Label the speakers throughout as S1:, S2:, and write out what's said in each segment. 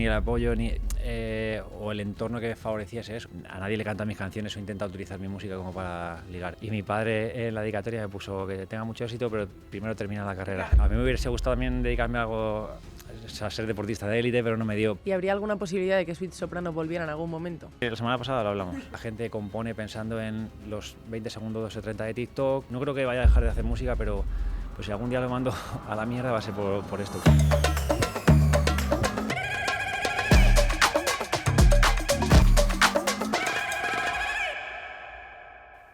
S1: el apoyo o el entorno que favoreciese eso. A nadie le cantan mis canciones o intenta utilizar mi música como para ligar. Y mi padre en la dedicatoria me puso que tenga mucho éxito, pero primero termina la carrera. A mí me hubiese gustado también dedicarme a algo, a ser deportista de élite, pero no me dio.
S2: ¿Y habría alguna posibilidad de que Sweet Soprano volviera en algún momento?
S1: La semana pasada lo hablamos. La gente compone pensando en los 20 segundos o 30 de TikTok. No creo que vaya a dejar de hacer música, pero pues si algún día lo mando a la mierda va a ser por esto.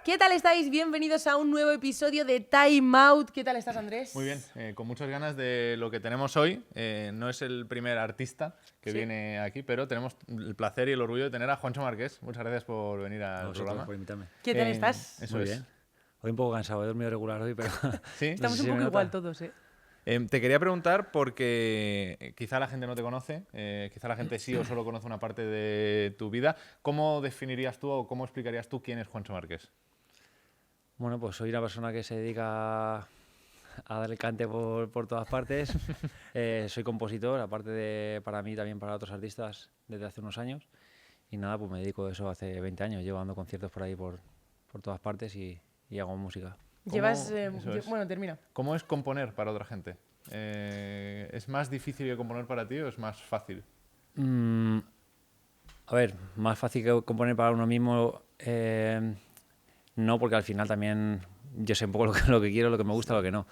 S2: ¿Qué tal estáis? Bienvenidos a un nuevo episodio de Time Out. ¿Qué tal estás, Andrés?
S3: Muy bien, con muchas ganas de lo que tenemos hoy. No es el primer artista que viene aquí, pero tenemos el placer y el orgullo de tener a Juancho Marqués. Muchas gracias por venir al programa.
S1: Por invitarme.
S2: ¿Qué tal estás?
S3: Eso
S1: Muy
S3: es.
S1: bien. Hoy un poco cansado, he dormido regular hoy, pero...
S3: ¿Sí?
S2: Estamos
S1: no sé
S2: un
S1: si
S2: poco
S1: me
S2: igual
S1: nota.
S2: todos, ¿eh?
S3: Te quería preguntar porque quizá la gente no te conoce, quizá la gente sí o solo conoce una parte de tu vida. ¿Cómo definirías tú o cómo explicarías tú quién es Juancho Marqués?
S1: Bueno, pues soy una persona que se dedica a dar el cante por todas partes. Soy compositor, aparte de para mí, también para otros artistas desde hace unos años. Y nada, pues me dedico a eso hace 20 años, llevo dando conciertos por ahí por todas partes y hago música.
S2: Llevas...
S3: Eso es.
S2: Bueno, termina.
S3: ¿Cómo es componer para otra gente? ¿Es más difícil que componer para ti o es más fácil?
S1: A ver, más fácil que componer para uno mismo, no, porque al final también yo sé un poco lo que quiero, lo que me gusta, lo que no.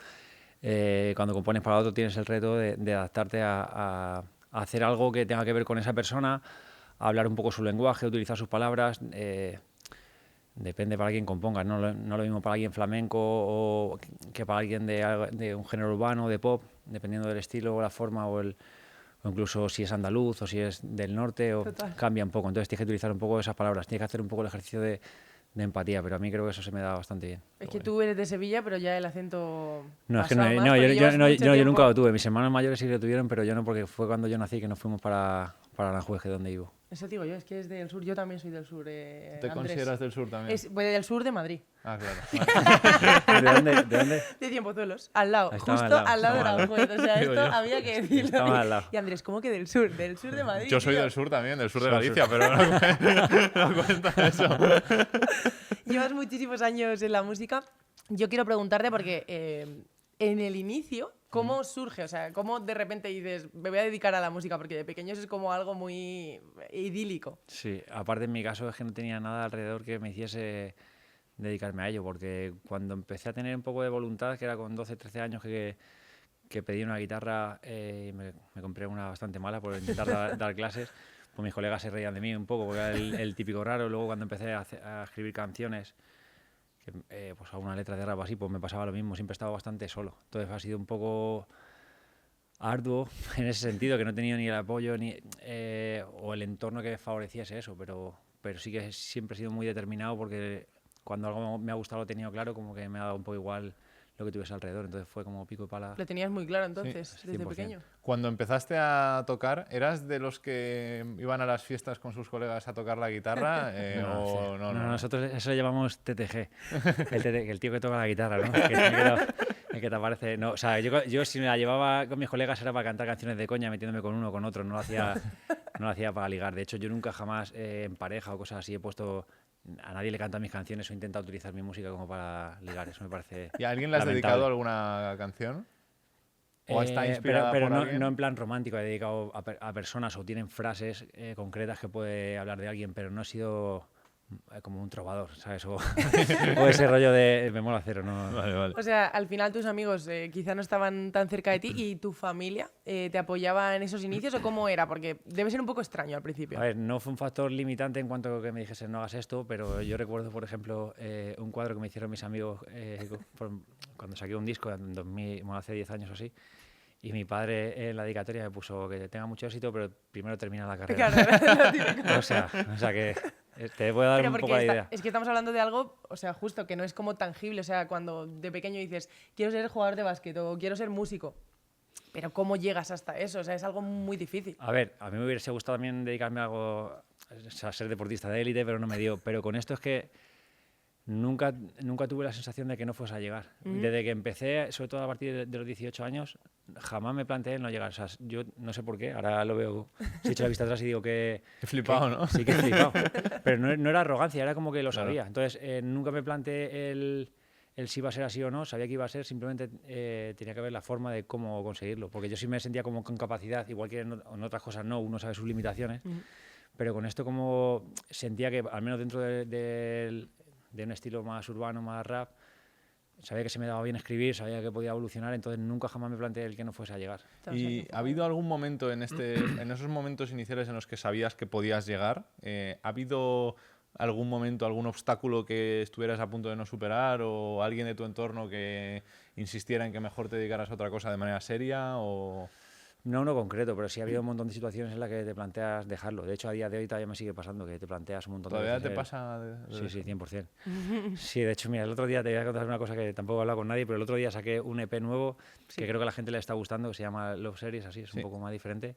S1: Cuando compones para otro tienes el reto de adaptarte a hacer algo que tenga que ver con esa persona, a hablar un poco su lenguaje, utilizar sus palabras. Depende para quién compongas, no lo mismo para alguien flamenco o que para alguien de un género urbano, de pop, dependiendo del estilo o la forma o incluso si es andaluz o si es del norte, o
S2: Total.
S1: cambia un poco. Entonces tienes que utilizar un poco esas palabras, tienes que hacer un poco el ejercicio de empatía, pero a mí creo que eso se me da bastante bien.
S2: Es que tú eres de Sevilla, pero ya el acento...
S1: No, es que
S2: pasaba más
S1: yo
S2: porque llevas mucho
S1: nunca
S2: tiempo.
S1: lo tuve. Mis hermanos mayores sí lo tuvieron, pero yo no, porque fue cuando yo nací que nos fuimos para Aranjuez, que es donde vivo.
S2: Eso digo yo, es que es del sur. Yo también soy del sur,
S3: ¿Te
S2: Andrés.
S3: consideras del sur también?
S2: Pues del sur de Madrid.
S3: Ah, claro.
S1: ¿De dónde? ¿De dónde?
S2: De Cienpozuelos, al lado,
S1: Ahí estaba
S2: justo
S1: al lado,
S2: al lado de
S3: estaba al
S2: Aranjuez. O sea,
S3: Digo
S2: esto
S3: yo.
S2: había que decirlo.
S1: Estaba al lado.
S2: Y Andrés, ¿cómo que del sur? Del sur de Madrid.
S3: Yo soy
S2: tío.
S3: del sur también, del sur de
S1: Sur,
S3: Galicia, pero no cuenta eso.
S2: Llevas muchísimos años en la música. Yo quiero preguntarte porque en el inicio, ¿cómo surge? O sea, ¿cómo de repente dices, me voy a dedicar a la música? Porque de pequeños es como algo muy idílico.
S1: Sí, aparte en mi caso es que no tenía nada alrededor que me hiciese dedicarme a ello, porque cuando empecé a tener un poco de voluntad, que era con 12, 13 años que pedí una guitarra, me compré una bastante mala por intentar dar clases, pues mis colegas se reían de mí un poco, porque era el típico raro. Luego cuando empecé a escribir canciones, pues alguna letra de rap así, pues me pasaba lo mismo, siempre estaba bastante solo. Entonces ha sido un poco arduo en ese sentido, que no he tenido ni el apoyo o el entorno que favoreciese eso, pero sí que siempre he sido muy determinado, porque cuando algo me ha gustado lo he tenido claro, como que me ha dado un poco igual lo que tuviese alrededor, entonces fue como pico y pala.
S2: Lo tenías muy claro entonces,
S1: Sí,
S2: desde
S1: 100%.
S2: pequeño.
S3: Cuando empezaste a tocar, ¿eras de los que iban a las fiestas con sus colegas a tocar la guitarra?
S1: No,
S3: No.
S1: nosotros eso lo llamamos TTG, el tío que toca la guitarra, ¿no? El que te aparece. No, o sea, yo si me la llevaba con mis colegas era para cantar canciones de coña, metiéndome con uno o con otro, no lo hacía para ligar. De hecho, yo nunca jamás en pareja o cosas así he puesto... A nadie le cantan mis canciones o he intentado utilizar mi música como para ligar, eso me parece
S3: ¿Y a alguien le has
S1: lamentable.
S3: dedicado alguna canción? ¿O está inspirada
S1: pero
S3: por
S1: no,
S3: alguien?
S1: no en plan romántico, he dedicado a personas o tienen frases concretas que puede hablar de alguien, pero no he sido como un trovador, ¿sabes? O ese rollo de me mola cero, ¿no?
S3: Vale.
S2: O sea, al final tus amigos quizá no estaban tan cerca de ti y tu familia te apoyaba en esos inicios, ¿o cómo era? Porque debe ser un poco extraño al principio.
S1: A ver, no fue un factor limitante en cuanto a que me dijesen no hagas esto, pero yo recuerdo, por ejemplo, un cuadro que me hicieron mis amigos cuando saqué un disco en 2000, bueno, hace 10 años o así, y mi padre en la dedicatoria me puso que tenga mucho éxito, pero primero termina la carrera.
S2: Claro, era lo típico.
S1: O sea que te puedo dar
S2: Pero
S1: un
S2: porque
S1: poco la idea.
S2: es que estamos hablando de algo, o sea, justo, que no es como tangible. O sea, cuando de pequeño dices, quiero ser jugador de básquet o quiero ser músico. Pero ¿cómo llegas hasta eso? O sea, es algo muy difícil.
S1: A ver, a mí me hubiese gustado también dedicarme a algo, o sea, ser deportista de élite, pero no me dio. Pero con esto es que nunca tuve la sensación de que no fuese a llegar. Desde que empecé, sobre todo a partir de los 18 años, jamás me planteé no llegar. O sea, yo no sé por qué, ahora lo veo, si he hecho la vista atrás y digo que...
S3: He flipado, ¿no?
S1: Sí que he flipado. Pero no era arrogancia, era como que lo
S3: Claro.
S1: sabía. Entonces, nunca me planteé el si iba a ser así o no, sabía que iba a ser, simplemente tenía que ver la forma de cómo conseguirlo. Porque yo sí me sentía como con capacidad, igual que en otras cosas no, uno sabe sus limitaciones. Pero con esto como sentía que, al menos dentro de un estilo más urbano, más rap, sabía que se me daba bien escribir, sabía que podía evolucionar, entonces nunca jamás me planteé el que no fuese a llegar.
S3: ¿Y ha habido algún momento en esos momentos iniciales en los que sabías que podías llegar? ¿Ha habido algún momento, algún obstáculo que estuvieras a punto de no superar o alguien de tu entorno que insistiera en que mejor te dedicaras a otra cosa de manera seria? O...
S1: No uno concreto, pero sí ha habido un montón de situaciones en las que te planteas dejarlo. De hecho, a día de hoy todavía me sigue pasando que te planteas un montón de
S3: ¿Todavía
S1: veces.
S3: te pasa?
S1: Sí, sí, 100%. Sí, de hecho, mira, el otro día te voy a contar una cosa que tampoco he hablado con nadie, pero el otro día saqué un EP nuevo que creo que a la gente le está gustando, que se llama Love Series, así, es un poco más diferente.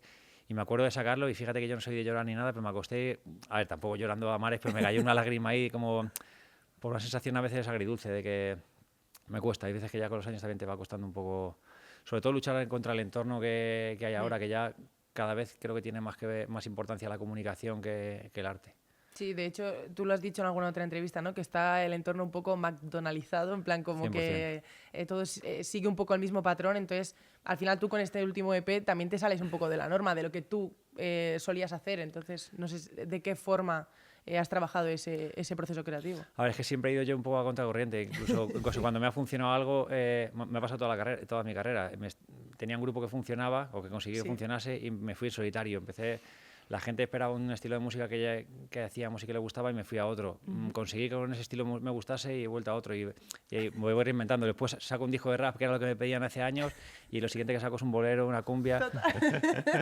S1: Y me acuerdo de sacarlo y fíjate que yo no soy de llorar ni nada, pero me acosté, a ver, tampoco llorando a mares, pero me cayó una lágrima ahí como por una sensación a veces agridulce de que me cuesta. Hay veces que ya con los años también te va costando un poco, sobre todo luchar contra el entorno que hay ahora, que ya cada vez creo que tiene más importancia la comunicación que el arte.
S2: Sí, de hecho, tú lo has dicho en alguna otra entrevista, ¿no? Que está el entorno un poco McDonaldizado, en plan como
S1: 100%.
S2: que todo sigue un poco el mismo patrón. Entonces, al final tú con este último EP también te sales un poco de la norma, de lo que tú solías hacer. Entonces, no sé de qué forma has trabajado ese proceso creativo.
S1: A ver, es que siempre he ido yo un poco a contracorriente. Incluso cuando me ha funcionado algo, me ha pasado toda mi carrera. Tenía un grupo que funcionaba o que conseguí que funcionase y me fui en solitario. La gente esperaba un estilo de música que hacíamos y que le gustaba y me fui a otro. Conseguí que con ese estilo me gustase y he vuelto a otro. Y me voy reinventando. Después saco un disco de rap, que era lo que me pedían hace años, y lo siguiente que saco es un bolero, una cumbia.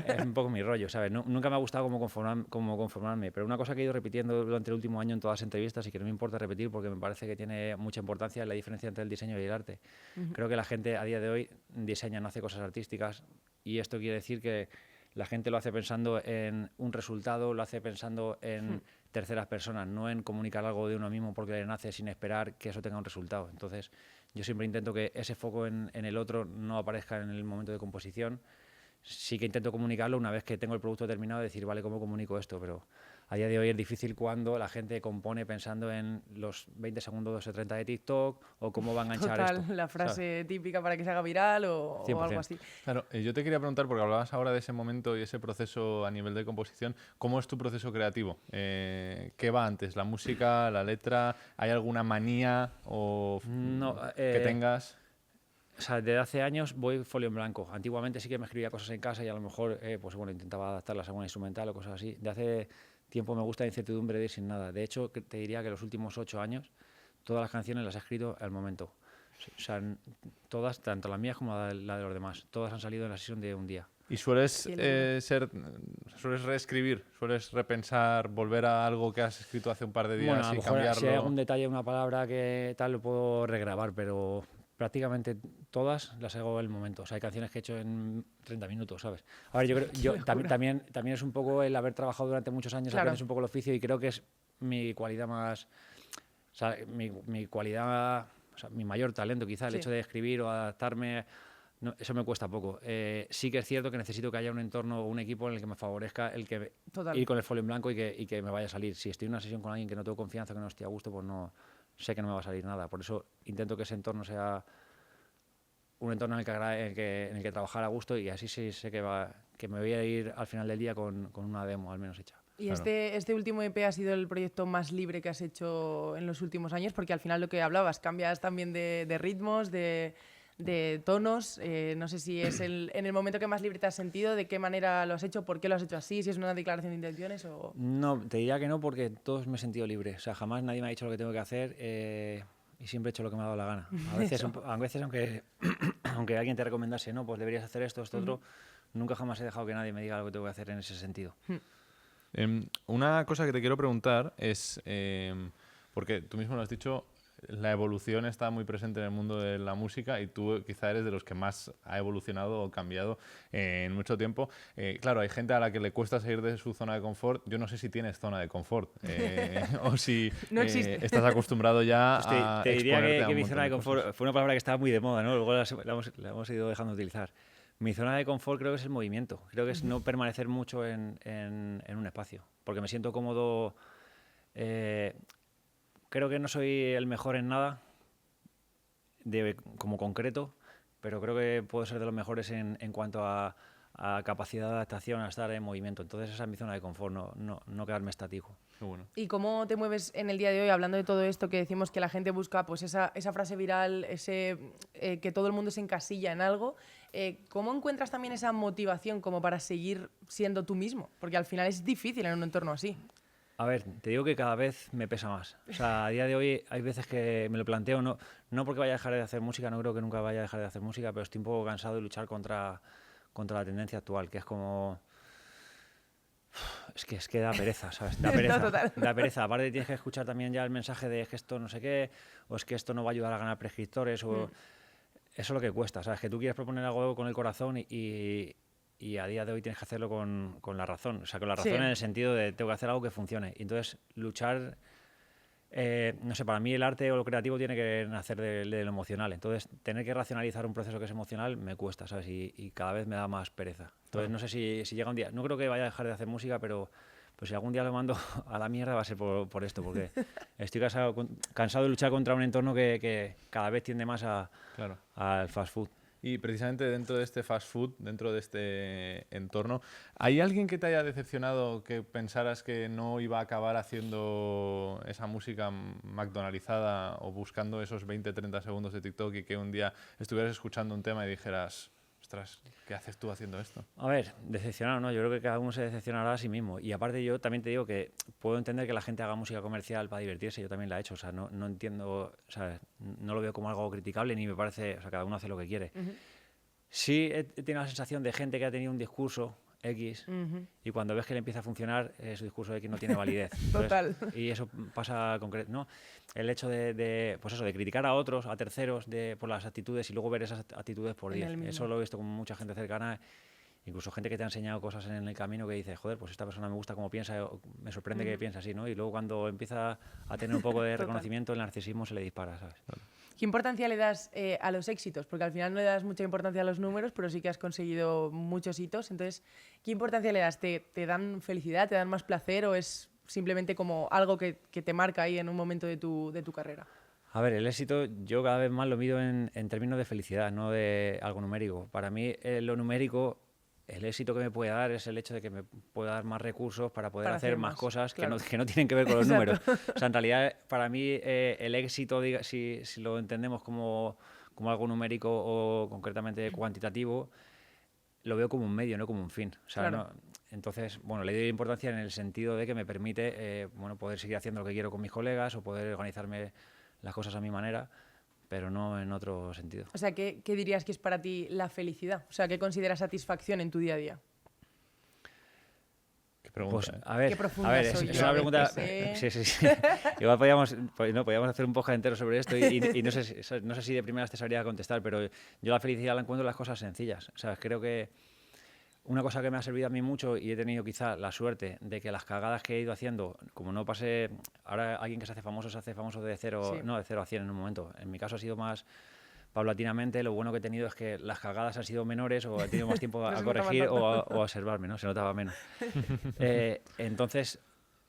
S1: Es un poco mi rollo, ¿sabes? Nunca me ha gustado como conformarme, pero una cosa que he ido repitiendo durante el último año en todas las entrevistas y que no me importa repetir porque me parece que tiene mucha importancia es la diferencia entre el diseño y el arte. Creo que la gente a día de hoy diseña, no hace cosas artísticas, y esto quiere decir que la gente lo hace pensando en un resultado, lo hace pensando en terceras personas, no en comunicar algo de uno mismo porque le nace sin esperar que eso tenga un resultado. Entonces, yo siempre intento que ese foco en el otro no aparezca en el momento de composición. Sí que intento comunicarlo una vez que tengo el producto terminado, decir, vale, ¿cómo comunico esto? Pero a día de hoy es difícil cuando la gente compone pensando en los 20 segundos o 30 de TikTok o cómo va a enganchar esto.
S2: La frase
S1: ¿sabes?
S2: típica para que se haga viral o algo así.
S3: Claro, yo te quería preguntar, porque hablabas ahora de ese momento y ese proceso a nivel de composición, ¿cómo es tu proceso creativo? ¿Qué va antes? ¿La música, la letra? ¿Hay alguna manía o que tengas?
S1: O sea, desde hace años voy folio en blanco. Antiguamente sí que me escribía cosas en casa y a lo mejor pues bueno, intentaba adaptarlas a una instrumental o cosas así. De hace tiempo me gusta la incertidumbre de ir sin nada. De hecho, te diría que los últimos 8 años todas las canciones las he escrito al momento. O sea, todas, tanto las mías como la de los demás, todas han salido en la sesión de un día.
S3: ¿Y sueles reescribir? ¿Sueles repensar, volver a algo que has escrito hace un par de días
S1: Bueno, a lo
S3: y
S1: mejor
S3: cambiarlo?
S1: si hay algún detalle, una palabra que tal, lo puedo regrabar, pero prácticamente todas las hago en el momento. O sea, hay canciones que he hecho en 30 minutos, ¿sabes? A ver, yo creo, también es un poco el haber trabajado durante muchos años, aprendes un poco el oficio y creo que es mi cualidad más... O sea, mi cualidad, o sea, mi mayor talento quizá, el hecho de escribir o adaptarme, no, eso me cuesta poco. Sí que es cierto que necesito que haya un entorno o un equipo en el que me favorezca el que ir con el folio en blanco y que me vaya a salir. Si estoy en una sesión con alguien que no tengo confianza, que no estoy a gusto, pues no sé que no me va a salir nada. Por eso intento que ese entorno sea un entorno en el que trabajar a gusto y así sí sé que me voy a ir al final del día con una demo al menos hecha.
S2: Y este último EP ha sido el proyecto más libre que has hecho en los últimos años, porque al final lo que hablabas, cambias también de ritmos, de tonos. No sé si es en el momento que más libre te has sentido, de qué manera lo has hecho, por qué lo has hecho así, si es una declaración de intenciones o...
S1: No, te diría que no, porque todos me he sentido libre. O sea, jamás nadie me ha dicho lo que tengo que hacer y siempre he hecho lo que me ha dado la gana. A veces aunque alguien te recomendase, no, pues deberías hacer esto, otro, nunca jamás he dejado que nadie me diga lo que tengo que hacer en ese sentido.
S3: Una cosa que te quiero preguntar es, porque tú mismo lo has dicho, la evolución está muy presente en el mundo de la música y tú quizá eres de los que más ha evolucionado o cambiado en mucho tiempo. Claro, hay gente a la que le cuesta salir de su zona de confort. Yo no sé si tienes zona de confort o si
S2: no existe.
S3: estás acostumbrado ya a
S1: te diría
S3: exponerte a
S1: que
S3: un
S1: mi
S3: montón
S1: zona de confort
S3: cosas.
S1: fue una palabra que estaba muy de moda, ¿no? Luego la hemos ido dejando de utilizar. Mi zona de confort creo que es el movimiento. Creo que es no permanecer mucho en un espacio, porque me siento cómodo. Creo que no soy el mejor en nada como concreto, pero creo que puedo ser de los mejores en cuanto a capacidad de adaptación, a estar en movimiento. Entonces esa es mi zona de confort, no quedarme estático.
S3: Qué bueno.
S2: ¿Y cómo te mueves en el día de hoy hablando de todo esto que decimos que la gente busca pues esa frase viral, que todo el mundo se encasilla en algo? ¿Cómo encuentras también esa motivación como para seguir siendo tú mismo? Porque al final es difícil en un entorno así.
S1: A ver, te digo que cada vez me pesa más. O sea, a día de hoy hay veces que me lo planteo, no porque vaya a dejar de hacer música, no creo que nunca vaya a dejar de hacer música, pero estoy un poco cansado de luchar contra la tendencia actual, que es como... Es que da pereza, ¿sabes? Da pereza.
S2: No, total.
S1: Da pereza. Aparte tienes que escuchar también ya el mensaje de que esto no sé qué, o es que esto no va a ayudar a ganar prescriptores, o... Eso es lo que cuesta, ¿sabes? Que tú quieres proponer algo con el corazón y a día de hoy tienes que hacerlo con la razón. O sea, con la razón
S2: Sí.
S1: en el sentido de tengo que hacer algo que funcione. Y entonces, luchar... no sé, para mí el arte o lo creativo tiene que nacer de lo emocional. Entonces, tener que racionalizar un proceso que es emocional me cuesta, ¿sabes? Y cada vez me da más pereza. Entonces, no sé si llega un día... No creo que vaya a dejar de hacer música, pero pues si algún día lo mando a la mierda va a ser por esto, porque estoy cansado de luchar contra un entorno que cada vez tiende más
S3: Claro.
S1: al fast food.
S3: Y precisamente dentro de este fast food, dentro de este entorno, ¿hay alguien que te haya decepcionado que pensaras que no iba a acabar haciendo esa música McDonaldizada o buscando esos 20-30 segundos de TikTok y que un día estuvieras escuchando un tema y dijeras, ostras, ¿qué haces tú haciendo esto?
S1: A ver, decepcionado, ¿no? Yo creo que cada uno se decepcionará a sí mismo. Y aparte yo también te digo que puedo entender que la gente haga música comercial para divertirse, yo también la he hecho, o sea, no entiendo, ¿sabes? No lo veo como algo criticable ni me parece, o sea, cada uno hace lo que quiere. Sí he tenido la sensación de gente que ha tenido un discurso X y cuando ves que le empieza a funcionar, su discurso X no tiene validez.
S2: Total.
S1: Y eso pasa concreto, ¿no? El hecho pues eso, de criticar a otros, a terceros, por las actitudes y luego ver esas actitudes por
S2: En
S1: 10.
S2: el mismo.
S1: Eso lo he visto con mucha gente cercana, incluso gente que te ha enseñado cosas en el camino que dices, joder, pues esta persona me gusta cómo piensa, me sorprende que piensa así, ¿no? Y luego cuando empieza a tener un poco de
S2: Total.
S1: reconocimiento, el narcisismo se le dispara, ¿sabes?
S2: ¿Qué importancia le das a los éxitos? Porque al final no le das mucha importancia a los números, pero sí que has conseguido muchos hitos. Entonces, ¿qué importancia le das? ¿Te dan felicidad? ¿Te dan más placer? ¿O es simplemente como algo que te marca ahí en un momento de tu carrera?
S1: A ver, el éxito yo cada vez más lo mido en términos de felicidad, no de algo numérico. Para mí lo numérico, el éxito que me puede dar es el hecho de que me pueda dar más recursos para poder hacer más cosas
S2: claro.
S1: que no tienen que ver con los
S2: Exacto.
S1: números. O sea, en realidad, para mí el éxito, si lo entendemos como algo numérico o concretamente cuantitativo, lo veo como un medio, no como un fin. O sea,
S2: Claro.
S1: entonces, bueno, le doy importancia en el sentido de que me permite poder seguir haciendo lo que quiero con mis colegas o poder organizarme las cosas a mi manera, pero no en otro sentido.
S2: O sea, ¿qué dirías que es para ti la felicidad? O sea, ¿qué consideras satisfacción en tu día a día?
S3: Qué pregunta,
S1: Pues,
S3: ¿eh?
S1: a ver,
S2: Qué profunda
S1: es
S2: soy
S1: es
S2: yo,
S1: una
S2: a
S1: pregunta...
S2: veces,
S1: Sí. Igual podíamos hacer un podcast entero sobre esto y no sé si de primeras te sabría contestar, pero yo la felicidad la encuentro en las cosas sencillas. O sea, creo que una cosa que me ha servido a mí mucho y he tenido quizá la suerte de que las cagadas que he ido haciendo, como no pasé... Ahora alguien que se hace famoso de 0 a 100 en un momento. En mi caso ha sido más paulatinamente. Lo bueno que he tenido es que las cagadas han sido menores o he tenido más tiempo
S2: No
S1: a
S2: se notaba
S1: corregir
S2: tanto.
S1: o a observarme, ¿no? Se notaba menos. Entonces,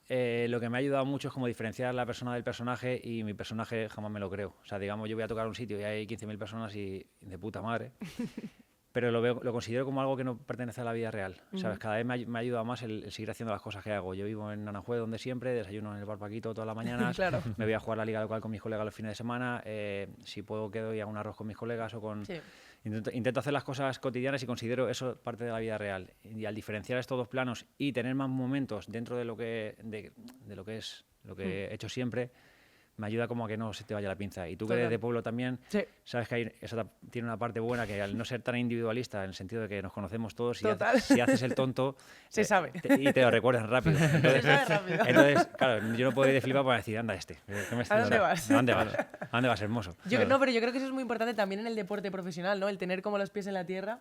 S1: lo que me ha ayudado mucho es como diferenciar la persona del personaje y mi personaje jamás me lo creo. O sea, digamos, yo voy a tocar un sitio y hay 15.000 personas y de puta madre. Pero lo considero como algo que no pertenece a la vida real. ¿Sabes? Cada vez me ha ayudado más el seguir haciendo las cosas que hago. Yo vivo en Aranjuez, donde siempre, desayuno en el bar Paquito todas las mañanas,
S2: Claro.
S1: me voy a jugar la liga local con mis colegas los fines de semana, si puedo quedo y hago un arroz con mis colegas o con...
S2: Sí.
S1: Intento hacer las cosas cotidianas y considero eso parte de la vida real. Y al diferenciar estos dos planos y tener más momentos dentro de lo que he hecho siempre, me ayuda como a que no se te vaya la pinza. Y tú que
S2: Total.
S1: eres de pueblo también,
S2: Sí.
S1: sabes que eso tiene una parte buena, que al no ser tan individualista, en el sentido de que nos conocemos todos,
S2: Total.
S1: si haces el tonto...
S2: Se sabe.
S1: Y te lo recuerdan rápido.
S2: Se sabe rápido.
S1: Entonces, claro, yo no puedo ir de flipado para decir, anda ¿qué me estás
S2: ¿A dónde
S1: dando?
S2: vas?
S1: ¿A dónde vas? dónde vas, hermoso?
S2: No, pero yo creo que eso es muy importante también en el deporte profesional, ¿no? El tener como los pies en la tierra,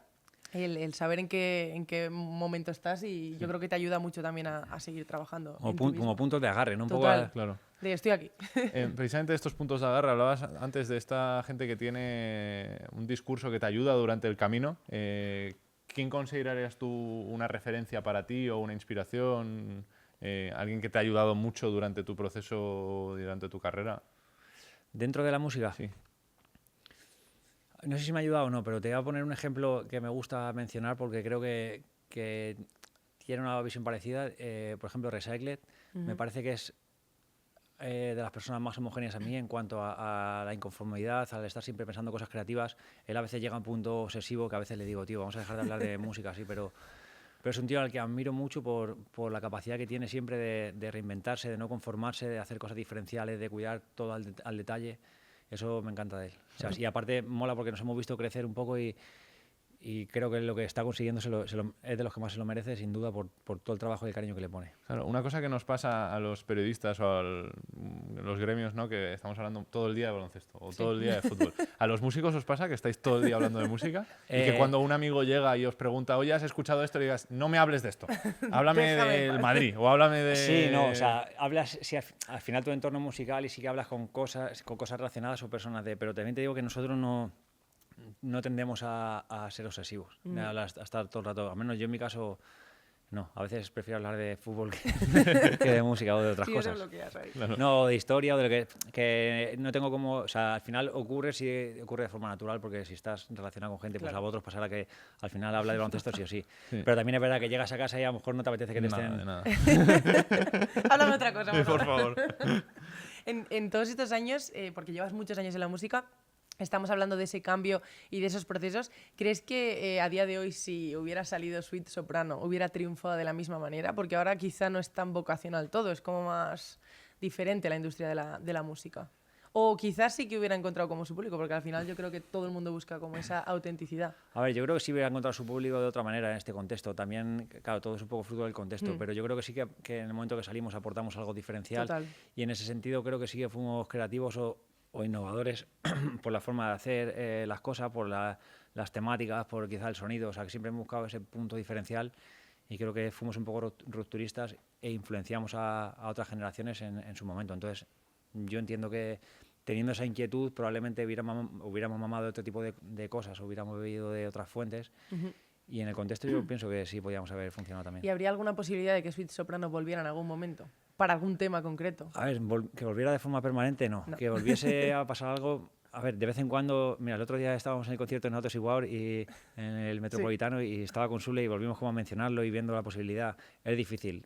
S2: el saber en qué momento estás y yo creo que te ayuda mucho también a seguir trabajando.
S1: Como puntos de agarre, ¿no? Un
S2: Total.
S1: poco
S3: Claro.
S2: De estoy aquí.
S3: Precisamente de estos puntos de agarre, hablabas antes de esta gente que tiene un discurso que te ayuda durante el camino. ¿Quién considerarías tú una referencia para ti o una inspiración? ¿Alguien que te ha ayudado mucho durante tu proceso, durante tu carrera?
S1: ¿Dentro de la música?
S3: Sí.
S1: No sé si me ha ayudado o no, pero te voy a poner un ejemplo que me gusta mencionar porque creo que tiene una visión parecida. Por ejemplo, Recycled, me parece que es de las personas más homogéneas a mí en cuanto a la inconformidad, al estar siempre pensando cosas creativas. Él a veces llega a un punto obsesivo que a veces le digo, tío, vamos a dejar de hablar de música, sí, pero es un tío al que admiro mucho por la capacidad que tiene siempre de reinventarse, de no conformarse, de hacer cosas diferenciales, de cuidar todo al detalle. Eso me encanta de él. O sea, y aparte mola porque nos hemos visto crecer un poco y creo que lo que está consiguiendo es de los que más se lo merece, sin duda, por todo el trabajo y el cariño que le pone.
S3: Claro, una cosa que nos pasa a los periodistas o a los gremios, ¿no? Que estamos hablando todo el día de baloncesto o todo el día de fútbol. ¿A los músicos os pasa que estáis todo el día hablando de música? Y que cuando un amigo llega y os pregunta, oye, ¿has escuchado esto? Le digas, no me hables de esto, háblame del Madrid o háblame de...
S1: Sí, no, o sea, hablas, sí, al final tu entorno musical y sí que hablas con cosas relacionadas o personas pero también te digo que nosotros no tendemos a ser obsesivos, a estar todo el rato, al menos yo en mi caso, no, a veces prefiero hablar de fútbol que de música o de otras cosas.
S3: Claro.
S1: No, de historia o de lo que no tengo como, o sea, al final ocurre de forma natural, porque si estás relacionado con gente, pues a vosotros pasará que al final habla de baloncesto sí o sí. Pero también es verdad que llegas a casa y a lo mejor no te apetece que te estén...
S3: De nada.
S2: Háblame otra cosa,
S3: Por favor.
S2: En todos estos años, porque llevas muchos años en la música, estamos hablando de ese cambio y de esos procesos. ¿Crees que a día de hoy, si hubiera salido Sweet Soprano, hubiera triunfado de la misma manera? Porque ahora quizá no es tan vocacional todo, es como más diferente la industria de la música. O quizás sí que hubiera encontrado como su público, porque al final yo creo que todo el mundo busca como esa autenticidad.
S1: A ver, yo creo que sí hubiera encontrado su público de otra manera en este contexto. También, claro, todo es un poco fruto del contexto, pero yo creo que sí que en el momento que salimos aportamos algo diferencial.
S2: Total.
S1: Y en ese sentido creo que sí que fuimos creativos o innovadores por la forma de hacer las cosas, por las temáticas, por quizá el sonido. O sea, que siempre hemos buscado ese punto diferencial y creo que fuimos un poco rupturistas e influenciamos a otras generaciones en su momento. Entonces, yo entiendo que teniendo esa inquietud probablemente hubiéramos mamado de otro tipo de cosas, hubiéramos bebido de otras fuentes. Y en el contexto yo pienso que sí podíamos haber funcionado también.
S2: ¿Y habría alguna posibilidad de que Sweet Soprano volviera en algún momento? ¿Para algún tema concreto?
S1: A ver, que volviera de forma permanente, no. Que volviese a pasar algo... A ver, de vez en cuando... Mira, el otro día estábamos en el concierto en Autos Igual y en el Metropolitano y estaba con Sule y volvimos como a mencionarlo y viendo la posibilidad. Es difícil.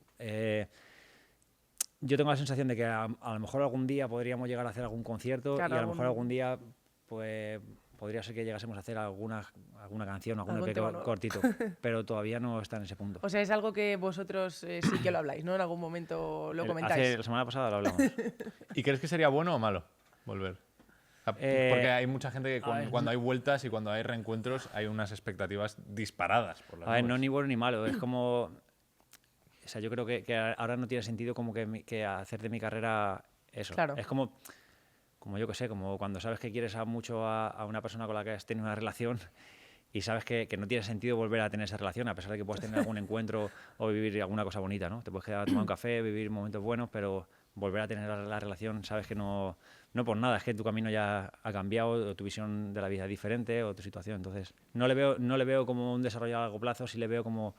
S1: Yo tengo la sensación de que a lo mejor algún día podríamos llegar a hacer algún concierto y a lo mejor algún día pues podría ser que llegásemos a hacer alguna canción, algún EP cortito, pero todavía no está en ese punto.
S2: O sea, es algo que vosotros sí que lo habláis, ¿no? En algún momento lo comentáis.
S1: La semana pasada lo hablamos.
S3: ¿Y crees que sería bueno o malo volver? Porque hay mucha gente que cuando hay vueltas y cuando hay reencuentros hay unas expectativas disparadas por las
S1: A ver,
S3: nubes.
S1: no ni bueno ni malo, es como... O sea, yo creo que ahora no tiene sentido como que hacer de mi carrera eso.
S2: Claro.
S1: Es como yo que sé, como cuando sabes que quieres mucho a una persona con la que has tenido una relación y sabes que no tiene sentido volver a tener esa relación, a pesar de que puedas tener algún encuentro o vivir alguna cosa bonita, ¿no? Te puedes quedar a tomar un café, vivir momentos buenos, pero volver a tener la relación, sabes que no por nada, es que tu camino ya ha cambiado, o tu visión de la vida es diferente, o tu situación. Entonces, no le veo como un desarrollo a largo plazo, sí le veo como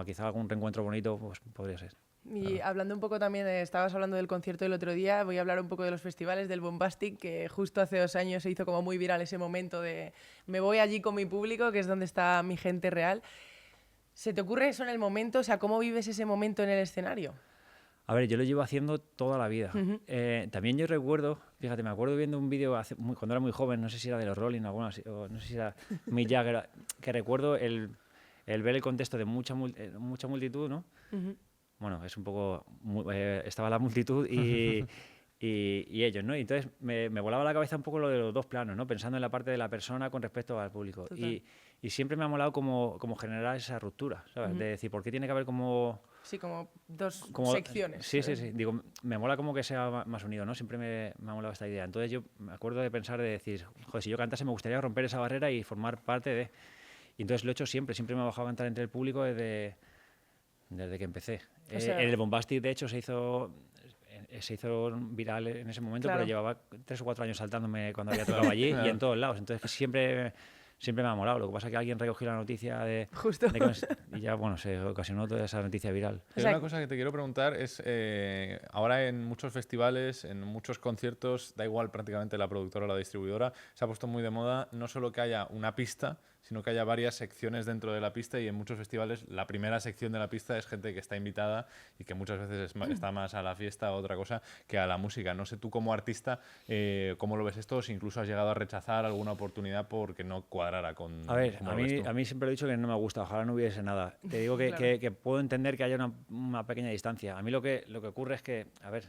S1: a quizá algún reencuentro bonito, pues podría ser.
S2: Y hablando un poco también, estabas hablando del concierto del otro día, voy a hablar un poco de los festivales, del Bombastic, que justo hace 2 años se hizo como muy viral ese momento de me voy allí con mi público, que es donde está mi gente real. ¿Se te ocurre eso en el momento? O sea, ¿cómo vives ese momento en el escenario?
S1: A ver, yo lo llevo haciendo toda la vida. También yo recuerdo, fíjate, me acuerdo viendo un vídeo cuando era muy joven, no sé si era de los Rolling o no sé si era Mick Jagger, que recuerdo el ver el contexto de mucha multitud, ¿no? Bueno, es un poco... estaba la multitud y ellos, ¿no? Y entonces me volaba la cabeza un poco lo de los dos planos, ¿no? Pensando en la parte de la persona con respecto al público. Y siempre me ha molado como generar esa ruptura, ¿sabes? De decir, ¿por qué tiene que haber como
S2: Sí, como dos
S1: como,
S2: secciones.
S1: sí, sí, sí. Digo, me mola como que sea más unido, ¿no? Siempre me ha molado esta idea. Entonces yo me acuerdo de pensar, de decir, joder, si yo cantase me gustaría romper esa barrera y formar parte de... Y entonces lo he hecho siempre. Siempre me ha bajado a cantar entre el público desde que empecé.
S2: O sea,
S1: En el Bombastic, de hecho, se hizo viral en ese momento,
S2: claro.
S1: pero llevaba 3 o 4 años saltándome cuando había tocado allí y en todos lados. Entonces que siempre me ha molado. Lo que pasa es que alguien recogió la noticia
S2: Justo.
S1: y ya, bueno, se ocasionó toda esa noticia viral.
S2: O sea,
S3: Una cosa que te quiero preguntar es, ahora en muchos festivales, en muchos conciertos, da igual prácticamente la productora o la distribuidora, se ha puesto muy de moda no solo que haya una pista, sino que haya varias secciones dentro de la pista, y en muchos festivales la primera sección de la pista es gente que está invitada y que muchas veces está más a la fiesta o otra cosa que a la música. No sé tú como artista cómo lo ves esto, o si incluso has llegado a rechazar alguna oportunidad porque no cuadrara con...
S1: A ver,
S3: cómo lo ves tú.
S1: a mí siempre he dicho que no me gusta, ojalá no hubiese nada. Te digo que,
S2: Claro.
S1: que puedo entender que haya una pequeña distancia. A mí lo que ocurre es que, a ver,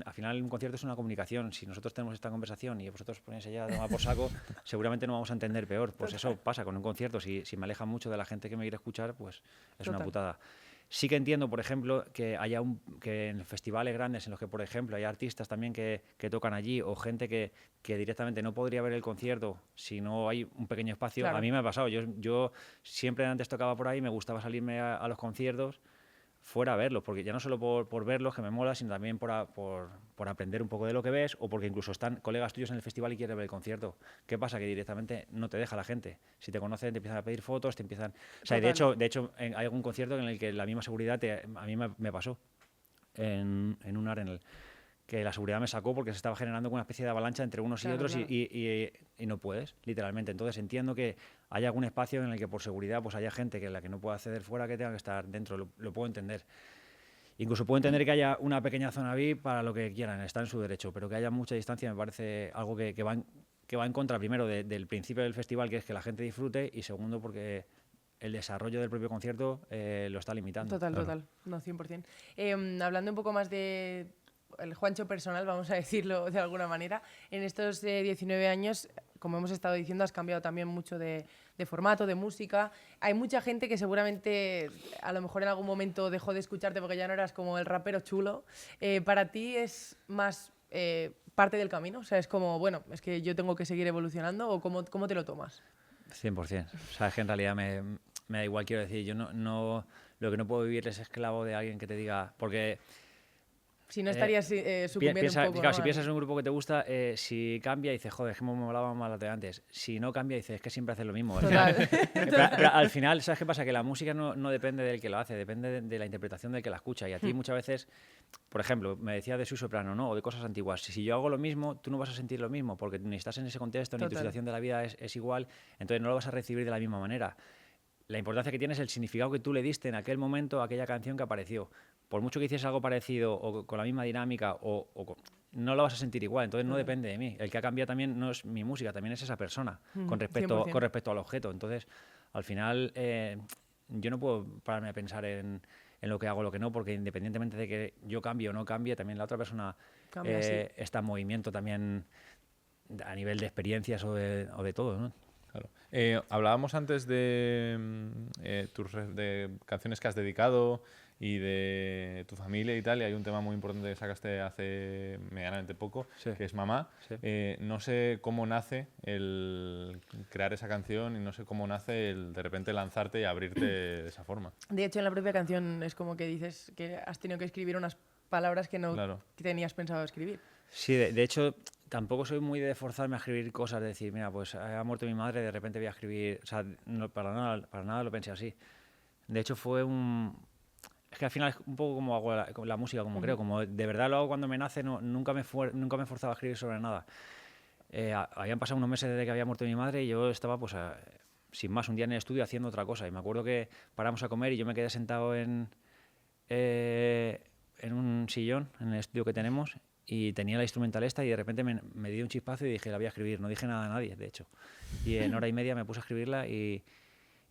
S1: al final un concierto es una comunicación. Si nosotros tenemos esta conversación y vosotros ponéis allá a tomar por saco, seguramente no vamos a entender peor. Pues eso pasa con un concierto. Si me aleja mucho de la gente que me quiere escuchar, pues es una
S2: Total.
S1: putada. Sí que entiendo, por ejemplo, que que en festivales grandes en los que, por ejemplo, hay artistas también que tocan allí, o gente que directamente no podría ver el concierto si no hay un pequeño espacio.
S2: Claro.
S1: A mí me ha pasado. Yo siempre antes tocaba por ahí, me gustaba salirme a los conciertos fuera a verlos, porque ya no solo por verlos, que me mola, sino también por aprender un poco de lo que ves, o porque incluso están colegas tuyos en el festival y quieren ver el concierto. ¿Qué pasa? Que directamente no te deja la gente. Si te conocen, te empiezan a pedir fotos, te empiezan... O sea, y de
S2: Total.
S1: hecho hay algún concierto en el que la misma seguridad a mí me pasó en un Arenal, que la seguridad me sacó porque se estaba generando una especie de avalancha entre unos
S2: Claro,
S1: y otros,
S2: claro.
S1: y no puedes, literalmente. Entonces entiendo que hay algún espacio en el que por seguridad pues haya gente que la que no pueda acceder fuera, que tenga que estar dentro. Lo puedo entender. Incluso puedo entender que haya una pequeña zona VIP para lo que quieran, está en su derecho, pero que haya mucha distancia me parece algo que va en contra, primero, del principio del festival, que es que la gente disfrute, y segundo, porque el desarrollo del propio concierto lo está limitando.
S2: Total,
S3: Claro.
S2: total. No, 100%. Hablando un poco más de el Juancho personal, vamos a decirlo de alguna manera, en estos 19 años, como hemos estado diciendo, has cambiado también mucho de formato, de música. Hay mucha gente que seguramente a lo mejor en algún momento dejó de escucharte porque ya no eras como el rapero chulo. ¿Para ti es más parte del camino? O sea, es como, bueno, es que yo tengo que seguir evolucionando, ¿o cómo te lo tomas?
S1: 100%. O sea, es que en realidad me da igual, quiero decir, yo no lo que no puedo vivir es esclavo de alguien que te diga, porque
S2: Si no estarías sucumbiendo un poco,
S1: claro,
S2: ¿no?
S1: si piensas en un grupo que te gusta, si cambia, dices, joder, es que me molaba más lo de antes. Si no cambia, dices, es que siempre haces lo mismo.
S2: Total.
S1: Pero al final, ¿sabes qué pasa? Que la música no depende del que lo hace, depende de la interpretación del que la escucha. Y a ti muchas veces, por ejemplo, me decía de Soy Soprano, ¿no? O de cosas antiguas. Si yo hago lo mismo, tú no vas a sentir lo mismo, porque ni estás en ese contexto, ni tu
S2: Total.
S1: situación de la vida es igual, entonces no lo vas a recibir de la misma manera. La importancia que tiene es el significado que tú le diste en aquel momento a aquella canción que apareció. Por mucho que hiciese algo parecido o con la misma dinámica, no lo vas a sentir igual. Entonces no depende de mí. El que ha cambiado también no es mi música, también es esa persona con
S2: 100%.
S1: respecto al objeto. Entonces, al final, yo no puedo pararme a pensar en lo que hago o lo que no, porque independientemente de que yo cambie o no cambie, también la otra persona
S2: Cambia, sí.
S1: está en movimiento también a nivel de experiencias o de todo, ¿no?
S3: Claro. Hablábamos antes de de canciones que has dedicado y de tu familia y tal, y hay un tema muy importante que sacaste hace medianamente poco,
S1: Sí.
S3: que es Mamá.
S1: Sí.
S3: No sé cómo nace el crear esa canción, y no sé cómo nace el de repente lanzarte y abrirte de esa forma.
S2: De hecho, en la propia canción es como que dices que has tenido que escribir unas palabras que no
S3: Claro.
S2: tenías pensado escribir.
S1: Sí, de hecho, tampoco soy muy de forzarme a escribir cosas, de decir, mira, pues ha muerto mi madre, de repente voy a escribir. O sea, no, para nada lo pensé así. De hecho, es que al final es un poco como hago la música, como creo, como de verdad lo hago cuando me nace, nunca me he forzado a escribir sobre nada. Habían pasado unos meses desde que había muerto mi madre y yo estaba, pues, sin más, un día en el estudio haciendo otra cosa. Y me acuerdo que paramos a comer y yo me quedé sentado en un sillón, en el estudio que tenemos, y tenía la instrumental esta, y de repente me dio un chispazo y dije, la voy a escribir. No dije nada a nadie, de hecho. Y en hora y media me puse a escribirla y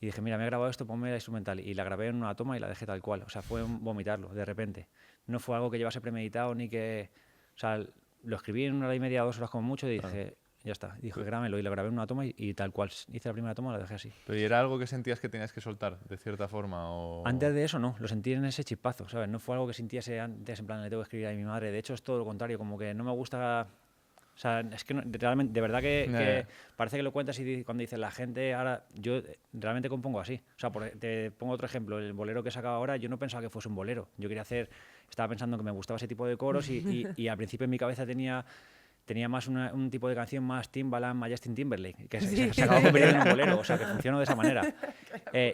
S1: dije, mira, me he grabado esto, ponme la instrumental. Y la grabé en una toma y la dejé tal cual. O sea, fue vomitarlo, de repente. No fue algo que llevase premeditado ni que... O sea, lo escribí en una hora y media, 2 horas como mucho, y dije, ya está. Y dije, grábamelo, y lo grabé en una toma y tal cual. Hice la primera toma, la dejé así.
S3: ¿Pero y era algo que sentías que tenías que soltar, de cierta forma? O...
S1: Antes de eso no, lo sentí en ese chispazo, ¿sabes? No fue algo que sintiese antes, en plan, le tengo que escribir a mi madre. De hecho, es todo lo contrario, como que no me gusta... O sea, es que realmente, de verdad que parece que lo cuentas y cuando dices la gente, ahora yo realmente compongo así. O sea, te pongo otro ejemplo, el bolero que he sacado ahora, yo no pensaba que fuese un bolero. Yo estaba pensando que me gustaba ese tipo de coros y al principio en mi cabeza tenía más un tipo de canción más Timbaland, más Justin Timberlake, que se acabó convirtiendo en un bolero, o sea, que funcionó de esa manera.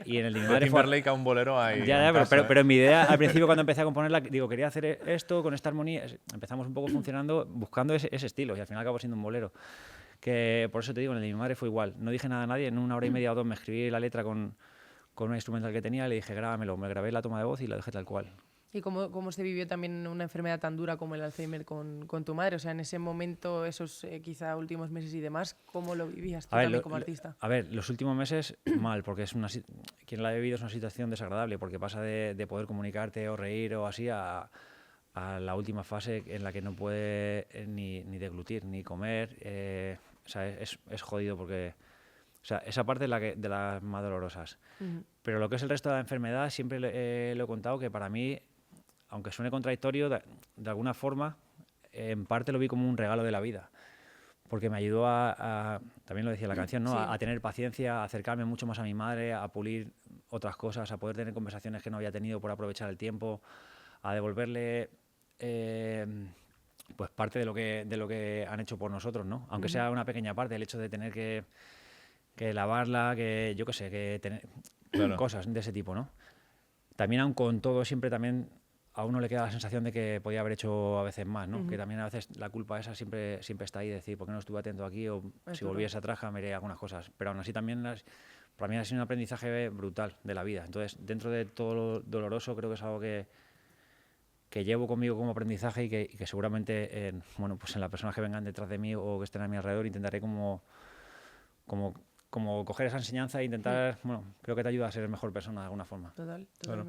S1: Y en el de mi madre
S3: Timberlake a un bolero ahí.
S1: pero en mi idea, al principio cuando empecé a componerla, digo, quería hacer esto con esta armonía, empezamos un poco funcionando, buscando ese estilo, y al final acabó siendo un bolero. Que por eso te digo, en el de mi madre fue igual, no dije nada a nadie, en 1 hora y media o 2 me escribí la letra con un instrumental que tenía, le dije, grábamelo, me grabé la toma de voz y la dejé tal cual.
S2: ¿Y cómo se vivió también una enfermedad tan dura como el Alzheimer con tu madre? O sea, en ese momento, esos quizá últimos meses y demás, ¿cómo lo vivías tú también como artista?
S1: A ver, los últimos meses mal, porque quien la ha vivido es una situación desagradable, porque pasa de poder comunicarte o reír o así a la última fase en la que no puede ni deglutir, ni comer. O sea, es jodido porque... O sea, esa parte es de las más dolorosas. Pero lo que es el resto de la enfermedad, siempre lo he contado que para mí, aunque suene contradictorio, de alguna forma, en parte lo vi como un regalo de la vida. Porque me ayudó también lo decía la canción, ¿no?
S2: Sí.
S1: A tener paciencia, a acercarme mucho más a mi madre, a pulir otras cosas, a poder tener conversaciones que no había tenido por aprovechar el tiempo, a devolverle pues parte de lo que han hecho por nosotros, ¿no? Aunque sea una pequeña parte, el hecho de tener que lavarla, que yo qué sé, que tener cosas de ese tipo, ¿no? También aun con todo, siempre también a uno le queda la sensación de que podía haber hecho a veces más, ¿no? Que también a veces la culpa esa siempre está ahí, de decir, ¿por qué no estuve atento aquí? O si volviese atrás, cambiaría algunas cosas. Pero aún así también para mí ha sido un aprendizaje brutal de la vida. Entonces, dentro de todo lo doloroso, creo que es algo que llevo conmigo como aprendizaje y que seguramente bueno, pues en las personas que vengan detrás de mí o que estén a mi alrededor intentaré como coger esa enseñanza e intentar, bueno, creo que te ayuda a ser mejor persona de alguna forma.
S2: Totalmente.
S3: Claro.